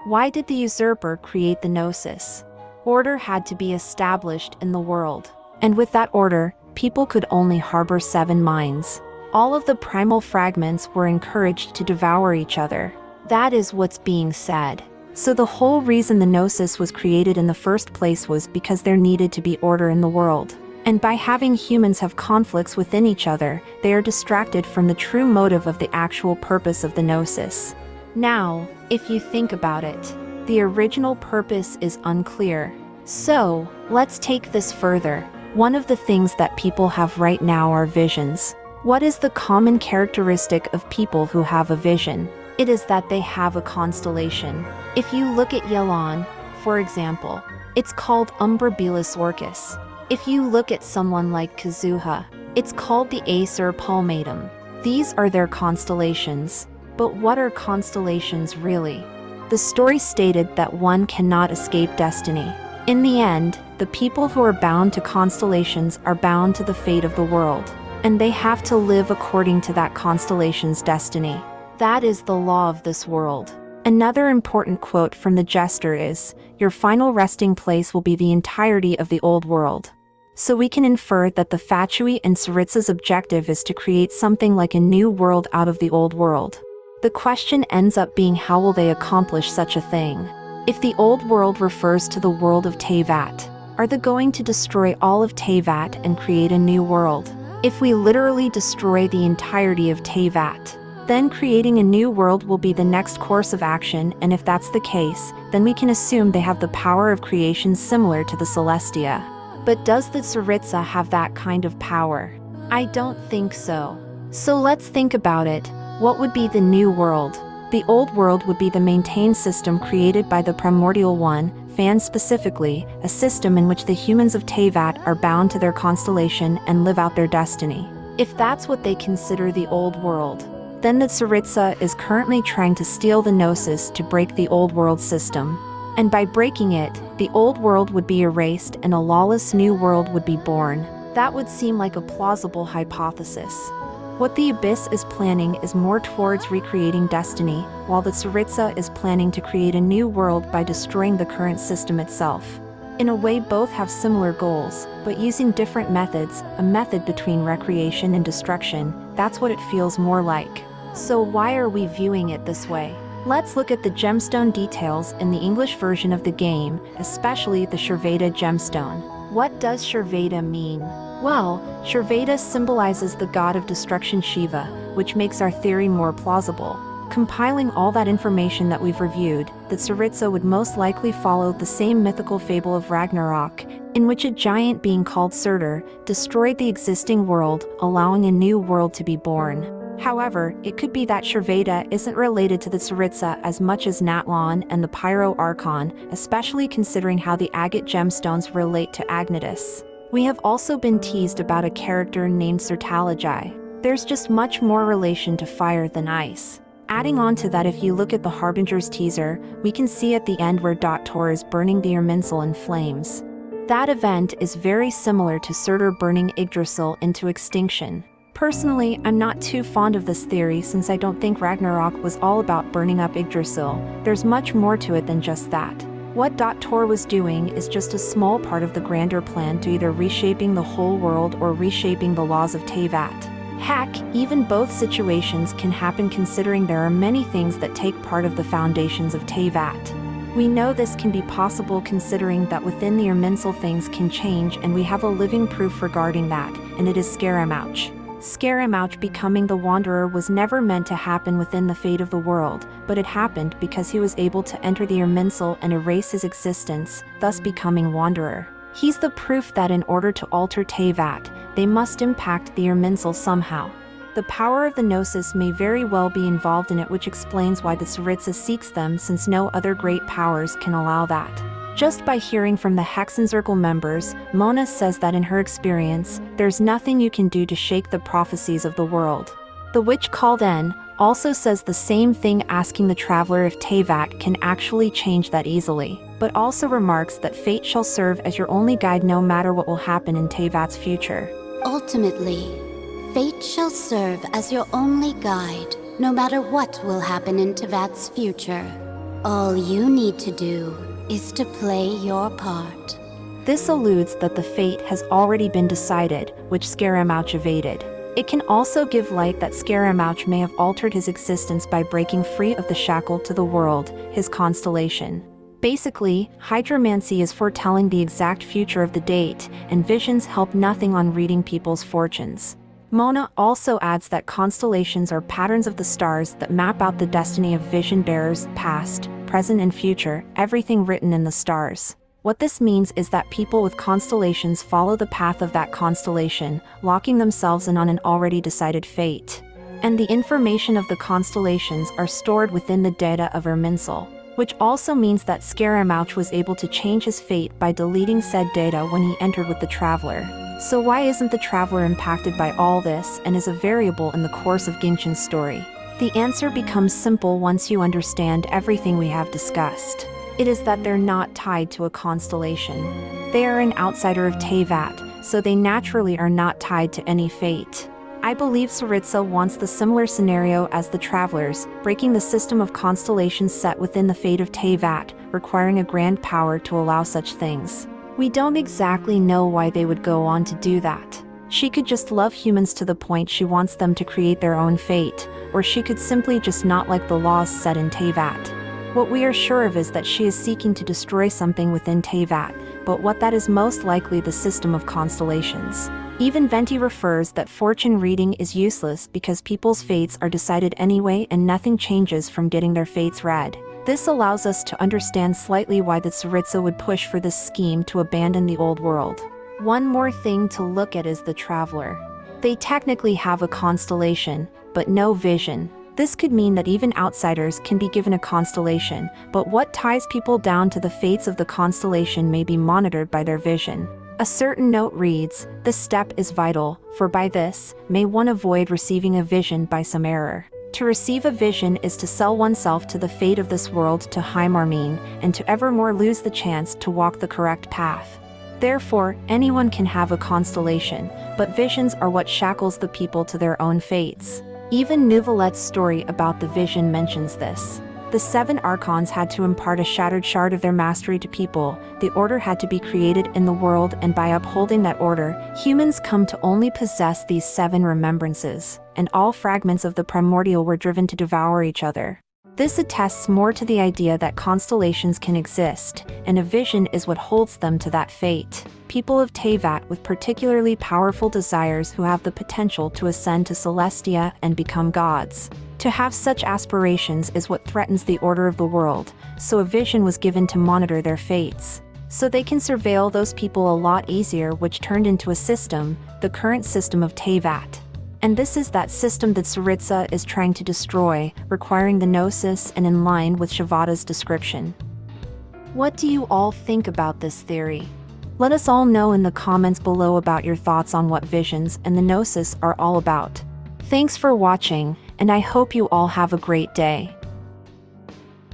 Why did the usurper create the gnosis? Order had to be established in the world. And with that order, people could only harbor 7 minds. All of the primal fragments were encouraged to devour each other. That is what's being said. So the whole reason the gnosis was created in the first place was because there needed to be order in the world. And by having humans have conflicts within each other, they are distracted from the true motive of the actual purpose of the gnosis. Now, if you think about it, the original purpose is unclear. So, let's take this further. One of the things that people have right now are visions. What is the common characteristic of people who have a vision? It is that they have a constellation. If you look at Yelon, for example, it's called Umbrabilis Orcus. If you look at someone like Kazuha, it's called the Acer Palmatum. These are their constellations. But what are constellations really? The story stated that one cannot escape destiny. In the end, the people who are bound to constellations are bound to the fate of the world, and they have to live according to that constellation's destiny. That is the law of this world. Another important quote from the jester is, "Your final resting place will be the entirety of the old world." So we can infer that the Fatui and Tsaritsa's objective is to create something like a new world out of the old world. The question ends up being, how will they accomplish such a thing? If the old world refers to the world of Teyvat, are they going to destroy all of Teyvat and create a new world? If we literally destroy the entirety of Teyvat, then creating a new world will be the next course of action, and if that's the case, then we can assume they have the power of creation similar to the Celestia. But does the Tsaritsa have that kind of power? I don't think so. So let's think about it. What would be the new world? The old world would be the maintained system created by the Primordial One, Fan specifically, a system in which the humans of Teyvat are bound to their constellation and live out their destiny. If that's what they consider the old world, then the Tsaritsa is currently trying to steal the gnosis to break the old world system. And by breaking it, the old world would be erased and a lawless new world would be born. That would seem like a plausible hypothesis. What the Abyss is planning is more towards recreating destiny, while the Tsaritsa is planning to create a new world by destroying the current system itself. In a way, both have similar goals, but using different methods, a method between recreation and destruction. That's what it feels more like. So why are we viewing it this way? Let's look at the gemstone details in the English version of the game, especially the Shirveda gemstone. What does Shirveda mean? Well, Shirveda symbolizes the god of destruction Shiva, which makes our theory more plausible. Compiling all that information that we've reviewed, the Tsaritsa would most likely follow the same mythical fable of Ragnarok, in which a giant being called Surtur destroyed the existing world, allowing a new world to be born. However, it could be that Shirveda isn't related to the Tsaritsa as much as Natlon and the Pyro Archon, especially considering how the agate gemstones relate to Agnatus. We have also been teased about a character named Sertalagi. There's just much more relation to fire than ice. Adding on to that, if you look at the Harbinger's teaser, we can see at the end where Tor is burning the Irminsul in flames. That event is very similar to Surtur burning Yggdrasil into extinction. Personally, I'm not too fond of this theory since I don't think Ragnarok was all about burning up Yggdrasil. There's much more to it than just that. What Tor was doing is just a small part of the grander plan to either reshaping the whole world or reshaping the laws of Teyvat. Heck, even both situations can happen considering there are many things that take part of the foundations of Teyvat. We know this can be possible considering that within the Irminsul things can change, and we have a living proof regarding that, and it is Scaramouch. Scaramouch becoming the Wanderer was never meant to happen within the fate of the world, but it happened because he was able to enter the Irminsul and erase his existence, thus becoming Wanderer. He's the proof that in order to alter Teyvat, they must impact the Irminsul somehow. The power of the Gnosis may very well be involved in it, which explains why the Tsaritsa seeks them, since no other great powers can allow that. Just by hearing from the Hexencircle members, Mona says that in her experience, there's nothing you can do to shake the prophecies of the world. The witch called En also says the same thing, asking the traveler if Teyvat can actually change that easily, but also remarks that fate shall serve as your only guide no matter what will happen in Teyvat's future. Ultimately, fate shall serve as your only guide, no matter what will happen in Teyvat's future. All you need to do is to play your part. This alludes that the fate has already been decided, which Scaramouch evaded. It can also give light that Scaramouch may have altered his existence by breaking free of the shackle to the world, his constellation. Basically, hydromancy is foretelling the exact future of the date, and visions help nothing on reading people's fortunes. Mona also adds that constellations are patterns of the stars that map out the destiny of vision bearers, past, present and future, everything written in the stars. What this means is that people with constellations follow the path of that constellation, locking themselves in on an already decided fate. And the information of the constellations are stored within the data of Irminsul, which also means that Scaramouch was able to change his fate by deleting said data when he entered with the Traveler. So why isn't the Traveler impacted by all this and is a variable in the course of Genshin's story? The answer becomes simple once you understand everything we have discussed. It is that they're not tied to a constellation. They are an outsider of Teyvat, so they naturally are not tied to any fate. I believe Tsaritsa wants the similar scenario as the Travelers, breaking the system of constellations set within the fate of Teyvat, requiring a grand power to allow such things. We don't exactly know why they would go on to do that. She could just love humans to the point she wants them to create their own fate, or she could simply just not like the laws set in Teyvat. What we are sure of is that she is seeking to destroy something within Teyvat, but what that is most likely the system of constellations. Even Venti refers that fortune reading is useless because people's fates are decided anyway and nothing changes from getting their fates read. This allows us to understand slightly why the Tsaritsa would push for this scheme to abandon the old world. One more thing to look at is the Traveler. They technically have a constellation, but no vision. This could mean that even outsiders can be given a constellation, but what ties people down to the fates of the constellation may be monitored by their vision. A certain note reads, "This step is vital, for by this, may one avoid receiving a vision by some error." To receive a vision is to sell oneself to the fate of this world to Heimarmine, and to evermore lose the chance to walk the correct path. Therefore, anyone can have a constellation, but visions are what shackles the people to their own fates. Even Nouvelette's story about the vision mentions this. The 7 Archons had to impart a shattered shard of their mastery to people, the order had to be created in the world, and by upholding that order, humans come to only possess these 7 remembrances, and all fragments of the primordial were driven to devour each other. This attests more to the idea that constellations can exist, and a vision is what holds them to that fate. People of Teyvat with particularly powerful desires who have the potential to ascend to Celestia and become gods. To have such aspirations is what threatens the order of the world, so a vision was given to monitor their fates. So they can surveil those people a lot easier, which turned into a system, the current system of Teyvat. And this is that system that Tsaritsa is trying to destroy, requiring the gnosis and in line with Shavada's description. What do you all think about this theory? Let us all know in the comments below about your thoughts on what visions and the gnosis are all about. Thanks for watching, and I hope you all have a great day.